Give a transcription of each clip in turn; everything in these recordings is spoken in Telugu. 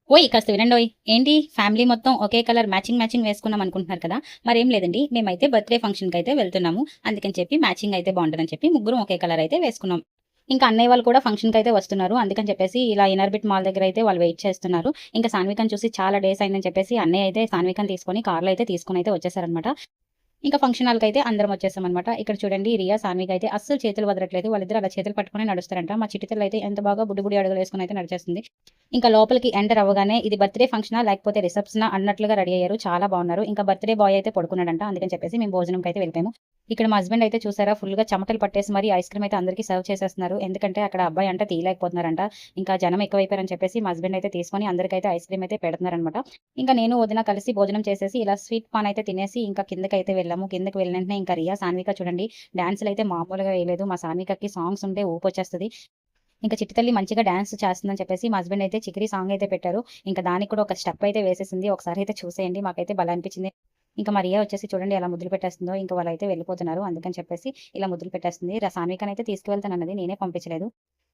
ఓయ్! కాస్త వినండోయ్! ఏంటి ఫ్యామిలీ మొత్తం ఒకే కలర్ మ్యాచింగ్ వేసుకున్నాం అనుకుంటున్నారు కదా! మరేం లేదండి. మేమైతే బర్త్‌డే ఫంక్షన్‌కయితే వెళ్తున్నాము. అందుకని చెప్పి మ్యాచింగ్ అయితే బావుంటదని చెప్పి ముగ్గురం ఒకే కలర్ అయితే వేసుకున్నాం. ఇంకా అన్నయ్య వాళ్ళు కూడా ఫంక్షన్‌కయితే వస్తున్నారు. అందుకని చెప్పేసి ఇలా ఇన్నర్బిట్ మాల్ దగ్గరైతే వాళ్ళు వెయిట్ చేస్తున్నారు. ఇంకా సాన్వికని చూసి చాలా డేస్ అయిందని చెప్పేసి అన్నయ్య అయితే సాన్వికని తీసుకొని కార్‌లో అయితే తీసుకొనైతే వచ్చేసారనమాట. ఇంకా ఫంక్షన్ హాల్‌కైతే అందరం వచ్చేసామనమాట. ఇక్కడ చూడండి రియా, సాన్విక అయితే అస్సలు చేతులు వదలట్లేదు. వాళ్ళిద్దరూ అలా చేతులు పట్టుకునే నడుస్తారంట. మా చిట్టి తల్లయితే ఎంత బాగా బుడ్డి బుడి అడుగులేసుకొని అయితే నడిచేస్తుంది. ఇంకా లోపలికి ఎంటర్ అవ్వగానే ఇది బర్త్‌డే ఫంక్షనా? లేకపోతే రిసెప్షనా? అన్నట్లుగా రెడీ అయ్యారు. చాలా బాగున్నారు. ఇంకా బర్త్‌డే బాయ్ అయితే పడుకున్నాడంట. అందుకని చెప్పేసి మేము భోజనంకైతే వెళ్ళిపోయాము. ఇక్కడ మా హస్బెండ్ అయితే చూసారా ఫుల్‌గా చెమటలు పట్టేసి మరి ఐస్ క్రీమ్ అయితే అందరికీ సర్వ్ చేసేస్తున్నారు. ఎందుకంటే అక్కడ అబ్బాయి అంట తీయలేకపోతున్నారంట. ఇంకా జనం ఎక్కువైపోయారని చెప్పేసి మా హస్బెండ్ అయితే తీసుకొని అందరికైతే ఐస్ క్రీమ్ అయితే పెడుతున్నారనమాట. ఇంకా నేను, వదిన కలిసి భోజనం చేసేసి ఇలా స్వీట్ పాన్ అయితే తినేసి ఇంకా కిందకైతే వెళ్ళాము. కిందకి వెళ్ళిన వెంటనే ఇంకా రియా, సాన్విక చూడండి డాన్సులయితే మామూలుగా వేయలేదు. మా సాన్వికకి సాంగ్స్ ఉంటే ఊపొచ్చేస్తది. ఇంకా చిట్టి తల్లి మంచిగా డాన్స్ చేస్తుందని చెప్పేసి మా హస్బెండ్ అయితే 'చికిరి' సాంగ్ అయితే పెట్టారు. ఇంకా దానికి కూడా ఒక స్టెప్ అయితే వేసేసింది. ఒకసారి అయితే చూసేయండి. మాకైతే భలే అనిపించింది. ఇంకా మా రియా వచ్చేసి చూడండి ఎలా ముద్దులు పెట్టేస్తుందో. ఇంకా వాళ్ళైతే వెళ్ళిపోతున్నారు. అందుకని చెప్పేసి ఇలా ముద్దులు పెట్టేస్తుంది. సాన్వికనైతే తీసుకువెళ్తానన్నది. నేనే పంపించలేదు.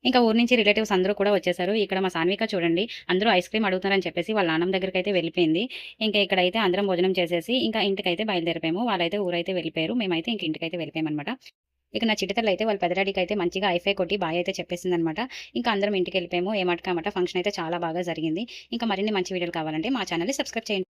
ఇంకా ఊరు నుంచి రిలేటివ్స్ అందరూ కూడా వచ్చేసారు. ఇక్కడ మా సాన్విక చూడండి అందరూ ఐస్ క్రీమ్ అడుగుతున్నారని చెప్పేసి వాళ్ళ నాన్నమ్మ దగ్గరికైతే వెళ్ళిపోయింది. ఇంకా ఇక్కడైతే అందరం భోజనం చేసేసి ఇంకా ఇంటికైతే బయలుదేరిపోయాము. వాళ్ళైతే ఊరైతే వెళ్ళిపోయారు. మేమైతే ఇంక ఇంటికైతే వెళ్ళిపోయామనమాట. ఇక నా చిట్టి తల్లయితే వాళ్ళ పెద్ద డాడీకైతే మంచిగా ఐఫై కొట్టి బాయ్ అయితే చెప్పేసిందనమాట. ఇంకా అందరం ఇంటికెళ్ళిపోయాము. ఏ మాటకి ఆ మాట ఫంక్షన్ అయితే చాలా బాగా జరిగింది. ఇంకా మరిన్ని మంచి వీడియోలు కావాలంటే మా ఛానెల్‌ని సబ్స్క్రైబ్ చేయండి.